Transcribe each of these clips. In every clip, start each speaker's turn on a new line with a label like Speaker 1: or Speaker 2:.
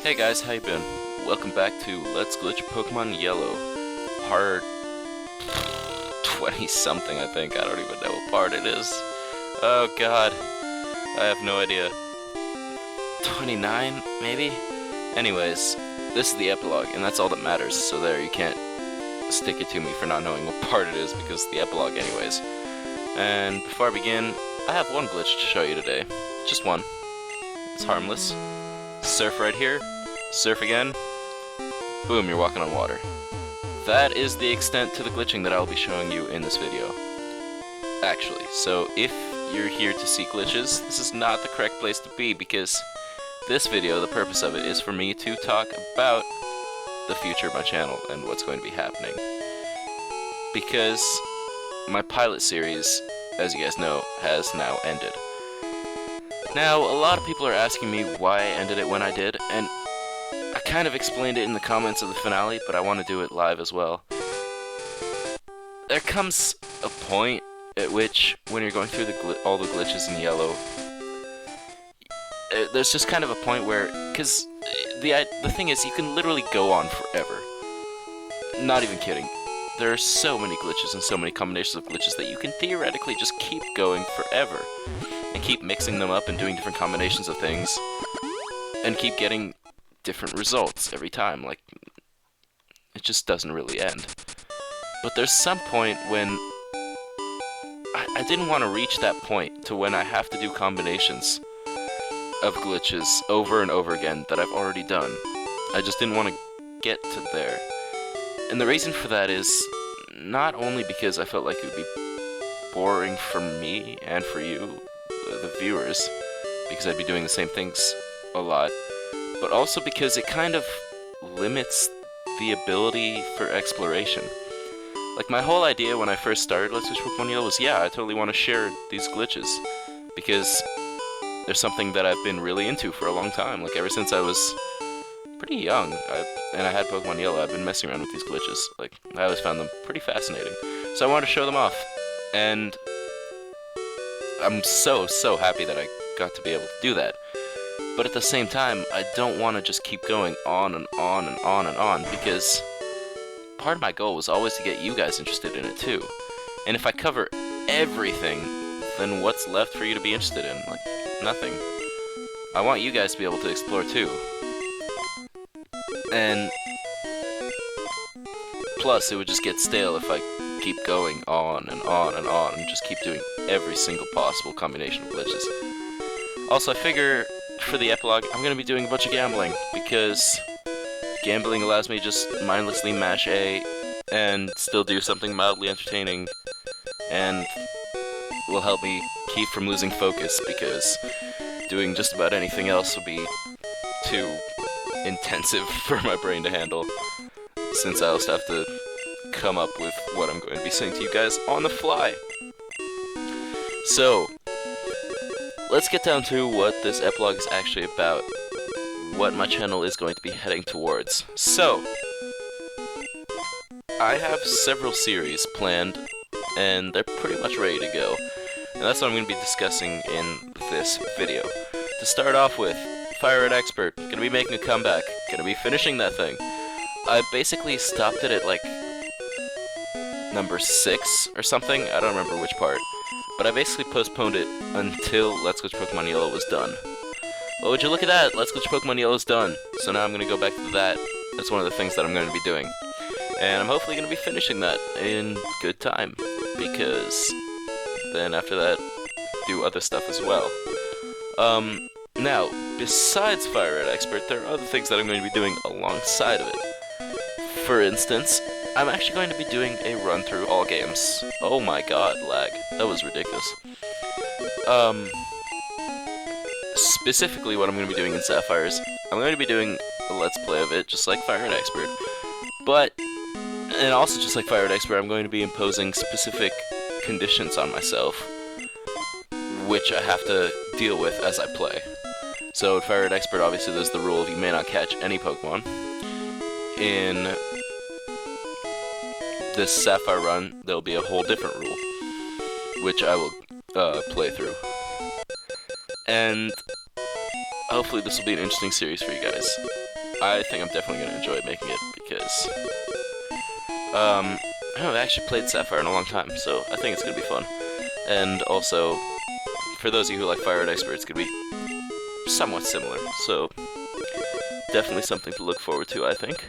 Speaker 1: Hey guys, how you been? Welcome back to Let's Glitch Pokemon Yellow, part 20-something, I think. I don't even know what part it is. Oh god, I have no idea. 29, maybe? Anyways, this is the epilogue, and that's all that matters, so there, you can't stick it to me for not knowing what part it is, because it's the epilogue anyways. And before I begin, I have one glitch to show you today. Just one. It's harmless. Surf right here, surf again, boom, you're walking on water. That is the extent to the glitching that I'll be showing you in this video. Actually, so if you're here to see glitches, this is not the correct place to be, because this video, the purpose of it, is for me to talk about the future of my channel and what's going to be happening. Because my pilot series, as you guys know, has now ended. Now, a lot of people are asking me why I ended it when I did, and I kind of explained it in the comments of the finale, but I want to do it live as well. There comes a point at which, when you're going through all the glitches in Yellow, there's just kind of a point where, because the thing is, you can literally go on forever. Not even kidding. There are so many glitches and so many combinations of glitches that you can theoretically just keep going forever. And keep mixing them up and doing different combinations of things, and keep getting different results every time. Like, it just doesn't really end. But there's some point when I didn't want to reach that point to when I have to do combinations of glitches over and over again that I've already done. I just didn't want to get to there. And the reason for that is not only because I felt like it would be boring for me and for you, the viewers, because I'd be doing the same things a lot, but also because it kind of limits the ability for exploration. Like, my whole idea when I first started Let's Glitch Pokemon Yellow was, yeah, I totally want to share these glitches, because they're something that I've been really into for a long time. Like, ever since I was pretty young, and I had Pokemon Yellow, I've been messing around with these glitches. Like, I always found them pretty fascinating. So I wanted to show them off, and I'm so happy that I got to be able to do that. But at the same time, I don't want to just keep going on and on and on and on, because part of my goal was always to get you guys interested in it too. And if I cover everything, then what's left for you to be interested in? Like, nothing. I want you guys to be able to explore too. And plus, it would just get stale if I keep going on and on and on and just keep doing every single possible combination of glitches. Also, I figure for the epilogue, I'm going to be doing a bunch of gambling, because gambling allows me to just mindlessly mash A and still do something mildly entertaining, and will help me keep from losing focus, because doing just about anything else would be too intensive for my brain to handle, since I also have to come up with what I'm going to be saying to you guys on the fly. So, let's get down to what this epilogue is actually about, what my channel is going to be heading towards. So, I have several series planned, and they're pretty much ready to go, and that's what I'm going to be discussing in this video. To start off with, Fire Red Expert, gonna be making a comeback, gonna be finishing that thing. I basically stopped it at like number 6 or something, I don't remember which part, but I basically postponed it until Let's Glitch Pokemon Yellow was done. Well, would you look at that, Let's Glitch Pokemon Yellow is done, so now I'm going to go back to that. That's one of the things that I'm going to be doing. And I'm hopefully going to be finishing that in good time, because then after that, do other stuff as well. Now, besides Fire Red Expert, there are other things that I'm going to be doing alongside of it. For instance, I'm actually going to be doing a run through all games. Oh my god, lag. That was ridiculous. Specifically what I'm going to be doing in Sapphires, I'm going to be doing a Let's Play of it, just like Fire Red Expert. But, and also just like Fire Red Expert, I'm going to be imposing specific conditions on myself, which I have to deal with as I play. So in Fire Red Expert, obviously there's the rule of you may not catch any Pokemon. In this Sapphire run, there'll be a whole different rule, which I will play through. And hopefully this will be an interesting series for you guys. I think I'm definitely gonna enjoy making it because I haven't actually played Sapphire in a long time, so I think it's gonna be fun. And also, for those of you who like Fire Red Expert, it's gonna be somewhat similar. So definitely something to look forward to, I think.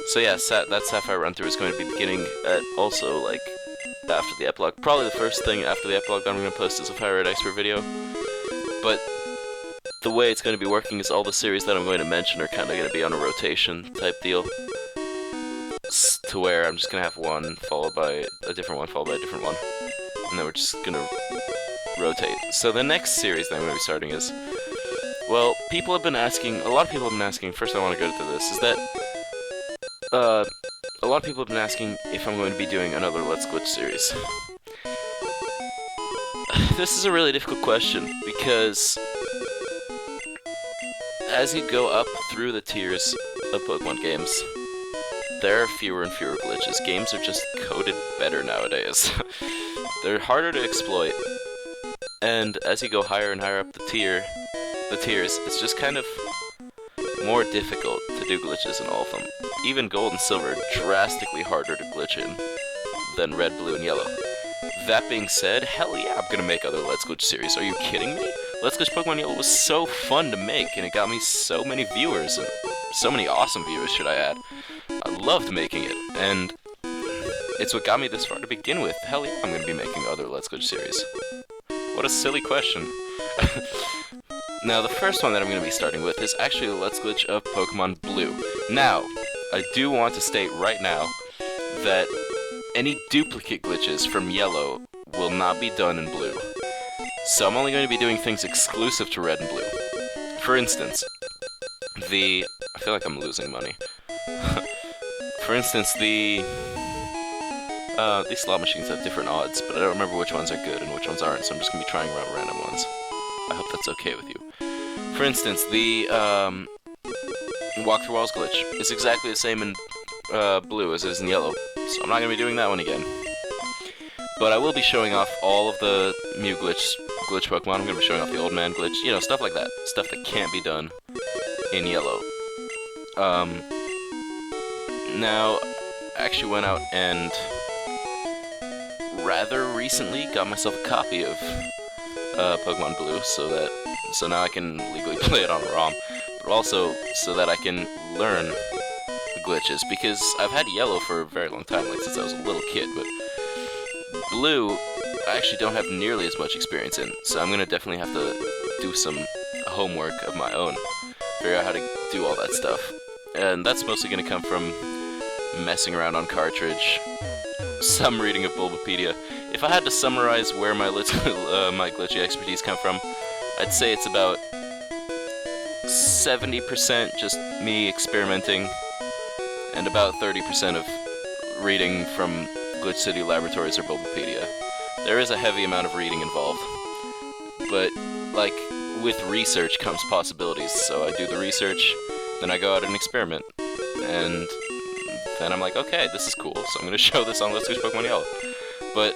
Speaker 1: So yeah, that Sapphire run-through is going to be beginning at also, like, after the epilogue. Probably the first thing after the epilogue that I'm going to post is a Fire Red Expert video. But the way it's going to be working is all the series that I'm going to mention are kind of going to be on a rotation type deal. To where I'm just going to have one followed by a different one followed by a different one. And then we're just going to rotate. So the next series that I'm going to be starting is... Well, people have been asking... A lot of people have been asking... First I want to go to this, is that... a lot of people have been asking if I'm going to be doing another Let's Glitch series. This is a really difficult question, because as you go up through the tiers of Pokemon games, there are fewer and fewer glitches. Games are just coded better nowadays. They're harder to exploit, and as you go higher and higher up the tiers, it's just kind of more difficult to do glitches in all of them. Even Gold and Silver are drastically harder to glitch in than Red, Blue, and Yellow. That being said, hell yeah, I'm gonna make other Let's Glitch series. Are you kidding me? Let's Glitch Pokemon Yellow was so fun to make, and it got me so many viewers, and so many awesome viewers, should I add. I loved making it, and it's what got me this far to begin with. Hell yeah, I'm gonna be making other Let's Glitch series. What a silly question. Now, the first one that I'm going to be starting with is actually a Let's Glitch of Pokemon Blue. Now, I do want to state right now that any duplicate glitches from Yellow will not be done in Blue. So I'm only going to be doing things exclusive to Red and Blue. For instance, I feel like I'm losing money. For instance, these slot machines have different odds, but I don't remember which ones are good and which ones aren't, so I'm just going to be trying around random ones. I hope that's okay with you. For instance, the Walk Through Walls glitch is exactly the same in Blue as it is in Yellow, so I'm not going to be doing that one again. But I will be showing off all of the Mew glitch Pokemon. I'm going to be showing off the Old Man glitch, you know, stuff like that. Stuff that can't be done in Yellow. Now, I actually went out and rather recently got myself a copy of Pokemon Blue, so now I can legally play it on a ROM, but also so that I can learn the glitches, because I've had Yellow for a very long time, like since I was a little kid, but Blue I actually don't have nearly as much experience in, so I'm gonna definitely have to do some homework of my own, figure out how to do all that stuff, and that's mostly gonna come from messing around on cartridge, some reading of Bulbapedia. If I had to summarize where my glitchy expertise come from, I'd say it's about 70% just me experimenting, and about 30% of reading from Glitch City Laboratories or Bulbapedia. There is a heavy amount of reading involved, but, like, with research comes possibilities, so I do the research, then I go out and experiment, and then I'm like, okay, this is cool, so I'm gonna show this on Let's Glitch Pokemon Yellow. But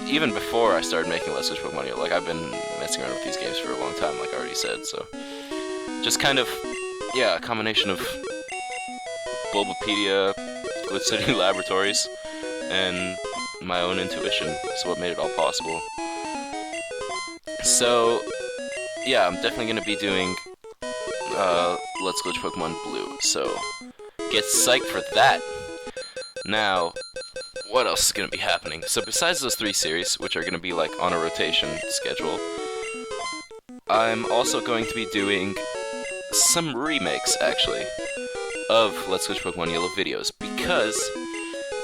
Speaker 1: even before I started making Let's Glitch Pokemon Yellow, like, I've been messing around with these games for a long time, like I already said, so just kind of, yeah, a combination of Bulbapedia, Glitch City Laboratories, and my own intuition is what made it all possible. So, yeah, I'm definitely going to be doing Let's Glitch Pokemon Blue, so get psyched for that! Now, what else is going to be happening? So besides those 3 series, which are going to be like on a rotation schedule, I'm also going to be doing some remakes, actually, of Let's Glitch Pokemon Yellow videos, because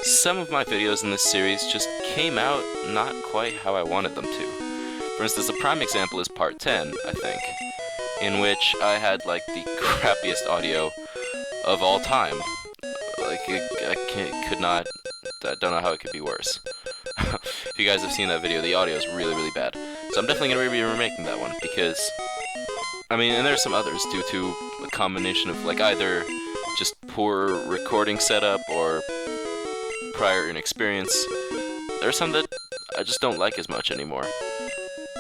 Speaker 1: some of my videos in this series just came out not quite how I wanted them to. For instance, a prime example is part 10, I think, in which I had, like, the crappiest audio of all time. Like, I don't know how it could be worse. If you guys have seen that video, the audio is really, really bad. So I'm definitely going to be remaking that one, because, I mean, and there's some others due to a combination of, like, either just poor recording setup or prior inexperience. There are some that I just don't like as much anymore.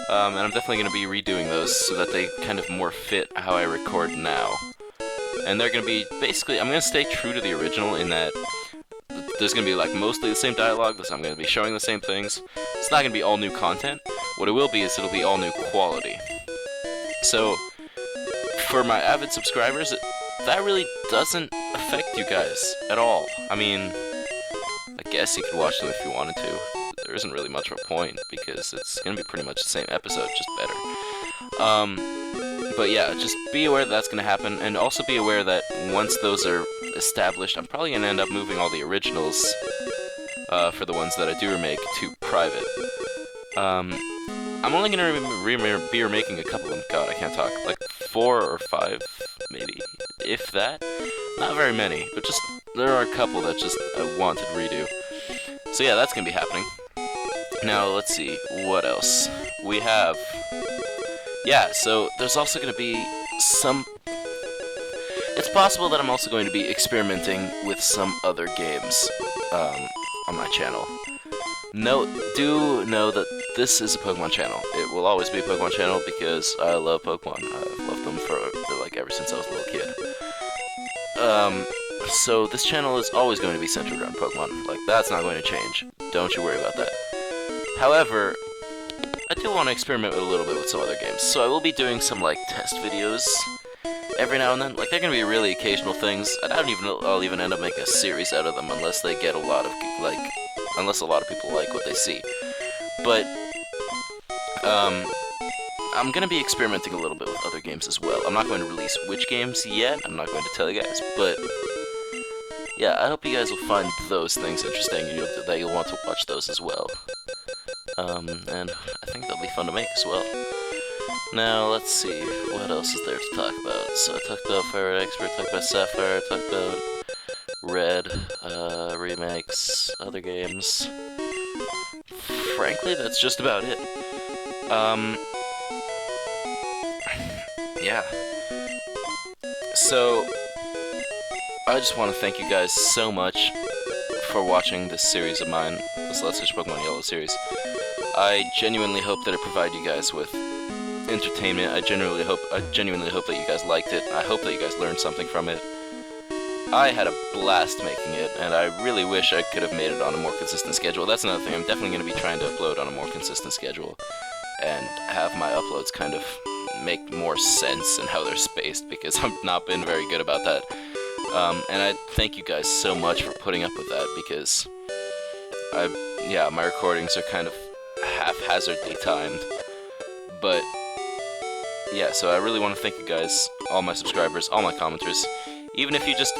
Speaker 1: And I'm definitely going to be redoing those so that they kind of more fit how I record now. And they're gonna be basically, I'm gonna stay true to the original in that there's gonna be like mostly the same dialogue. I'm gonna be showing the same things. It's not gonna be all new content. What it will be is it'll be all new quality. So for my avid subscribers, that really doesn't affect you guys at all. I mean, I guess you could watch them if you wanted to. There isn't really much of a point because it's gonna be pretty much the same episode, just better. But yeah, just be aware that that's gonna happen, and also be aware that once those are established, I'm probably gonna end up moving all the originals for the ones that I do remake to private. I'm only gonna be remaking a couple of them. God, I can't talk. Like 4 or 5, maybe, if that. Not very many, but just there are a couple that just I want to redo. So yeah, that's gonna be happening. Now let's see what else we have. Yeah, so there's also gonna be some. It's possible that I'm also going to be experimenting with some other games on my channel. Do know that this is a Pokemon channel. It will always be a Pokemon channel because I love Pokemon. I've loved them for like ever since I was a little kid. So this channel is always going to be centered around Pokemon. Like, that's not going to change. Don't you worry about that. However, I do want to experiment with a little bit with some other games. So I will be doing some like test videos every now and then. Like, they're gonna be really occasional things. I don't even know I'll even end up making a series out of them unless they get a lot of unless a lot of people like what they see. But I'm gonna be experimenting a little bit with other games as well. I'm not going to release which games yet. I'm not going to tell you guys, but yeah, I hope you guys will find those things interesting and that you'll want to watch those as well. And I think they'll be fun to make as well. Now, let's see, what else is there to talk about? So I talked about Fire Red Expert, talked about Sapphire, talked about Red, remakes, other games. Frankly, that's just about it. Yeah. So, I just want to thank you guys so much for watching this series of mine, this Let's Search Pokemon Yellow series. I genuinely hope that it provided you guys with entertainment. I genuinely hope that you guys liked it. I hope that you guys learned something from it. I had a blast making it, and I really wish I could have made it on a more consistent schedule. That's another thing. I'm definitely going to be trying to upload on a more consistent schedule and have my uploads kind of make more sense in how they're spaced, because I've not been very good about that. And I thank you guys so much for putting up with that, because my recordings are kind of haphazardly timed. But yeah, so I really want to thank you guys, all my subscribers, all my commenters. Even if you just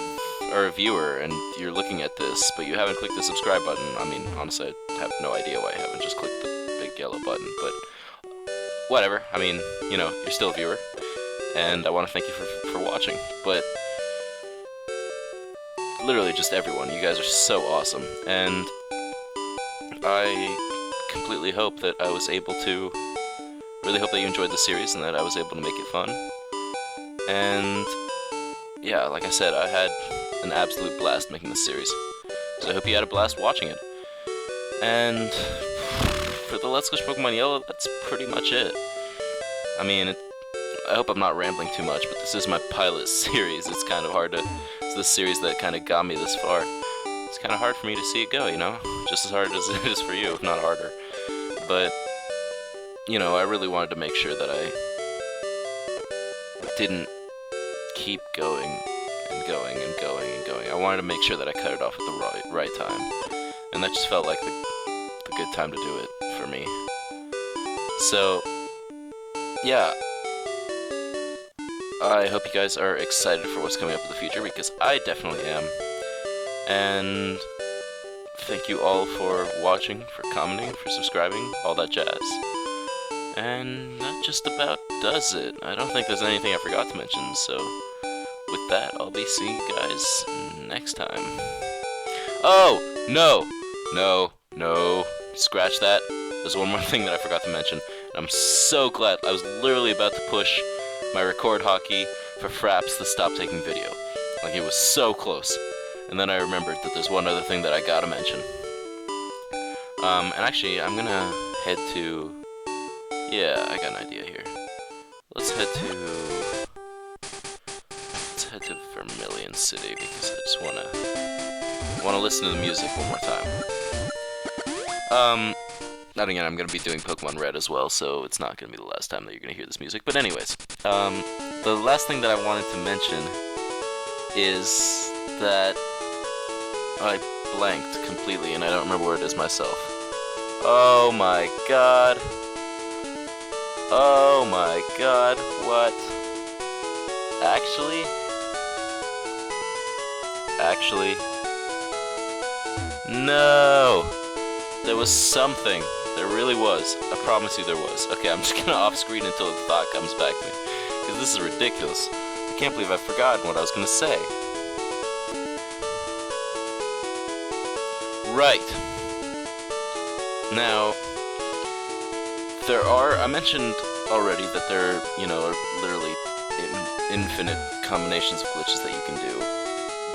Speaker 1: are a viewer and you're looking at this, but you haven't clicked the subscribe button, I mean, honestly, I have no idea why you haven't just clicked the big yellow button, but whatever. I mean, you know, you're still a viewer, and I want to thank you for watching. But literally just everyone, you guys are so awesome, and I completely hope that I was able to, really hope that you enjoyed the series and that I was able to make it fun. And yeah, like I said, I had an absolute blast making this series, so I hope you had a blast watching it. And for the Let's Go Pokemon Yellow, that's pretty much it. I mean, I hope I'm not rambling too much, but this is my pilot series. It's kind of hard to, it's the series that kind of got me this far. It's kind of hard for me to see it go, you know? Just as hard as it is for you, if not harder. But, you know, I really wanted to make sure that I didn't keep going and going and going and going. I wanted to make sure that I cut it off at the right time. And that just felt like the good time to do it for me. So, yeah. I hope you guys are excited for what's coming up in the future, because I definitely am. And thank you all for watching, for commenting, for subscribing, all that jazz. And that just about does it. I don't think there's anything I forgot to mention, so with that, I'll be seeing you guys next time. Oh! No, scratch that. There's one more thing that I forgot to mention, and I'm so glad. I was literally about to push my record hotkey for Fraps to stop taking video. Like, it was so close. And then I remembered that there's one other thing that I gotta mention. And actually, I'm gonna head to... Yeah, I got an idea here. Let's head to to Vermilion City because I just wanna listen to the music one more time. Not again, I'm gonna be doing Pokemon Red as well, so it's not gonna be the last time that you're gonna hear this music. But anyways, the last thing that I wanted to mention is that I blanked completely and I don't remember where it is myself. Oh my god. Oh my god, what? Actually, no! There was something. There really was. I promise you there was. Okay, I'm just gonna off screen until the thought comes back to me. Because this is ridiculous. I can't believe I've forgotten what I was gonna say. Right. Now, I mentioned already that there, are literally infinite combinations of glitches that you can do.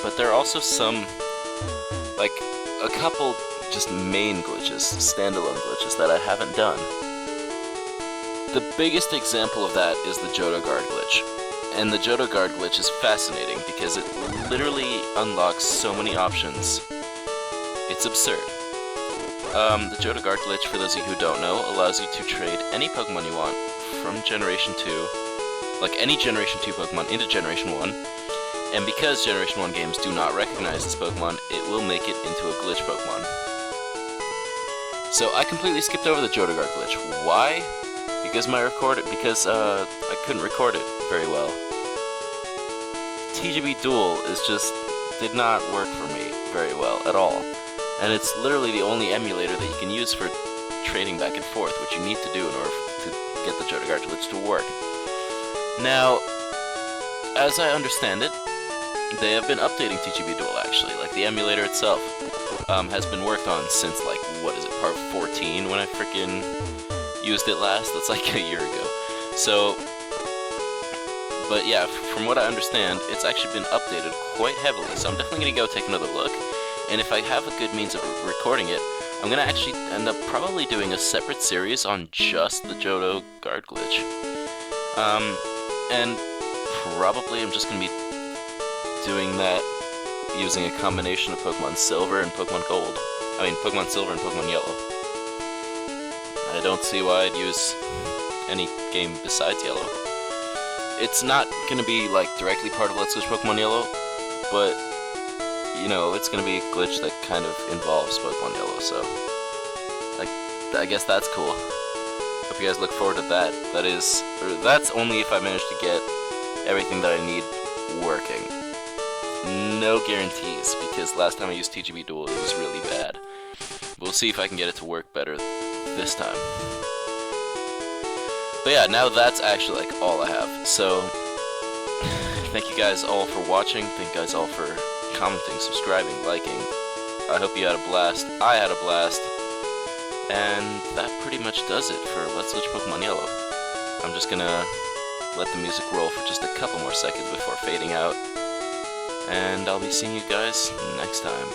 Speaker 1: But there are also some, like, a couple just main glitches, standalone glitches that I haven't done. The biggest example of that is the Johto Guard glitch. And the Johto Guard glitch is fascinating because it literally unlocks so many options. It's absurd. The Johto Guard glitch, for those of you who don't know, allows you to trade any Pokemon you want from Generation 2, like any Generation 2 Pokemon, into Generation 1. And because Generation 1 games do not recognize this Pokemon, it will make it into a glitch Pokemon. So I completely skipped over the Johto Guard glitch. Why? Because I couldn't record it very well. TGB Duel did not work for me very well at all. And it's literally the only emulator that you can use for trading back and forth, which you need to do in order to get the Johto Guard glitch to work. Now, as I understand it, they have been updating TGB Duel actually. Like the emulator itself has been worked on since like, what is it, part 14 when I freaking used it last? That's like a year ago. So, but yeah, from what I understand, it's actually been updated quite heavily. So I'm definitely gonna go take another look. And if I have a good means of recording it, I'm gonna actually end up probably doing a separate series on just the Johto Guard glitch. And probably I'm just gonna be doing that using a combination of Pokemon Silver and Pokemon Gold. Pokemon Silver and Pokemon Yellow. I don't see why I'd use any game besides Yellow. It's not gonna be like directly part of Let's Switch Pokemon Yellow, but it's gonna be a glitch that kind of involves Pokemon Yellow, so I guess that's cool. Hope you guys look forward to that. That's only if I manage to get everything that I need working. No guarantees, because last time I used TGB Duel, it was really bad. We'll see if I can get it to work better this time. But yeah, now that's actually like all I have. So thank you guys all for watching. Thank you guys all for commenting, subscribing, liking. I hope you had a blast. I had a blast. And that pretty much does it for Let's Switch Pokemon Yellow. I'm just gonna let the music roll for just a couple more seconds before fading out. And I'll be seeing you guys next time.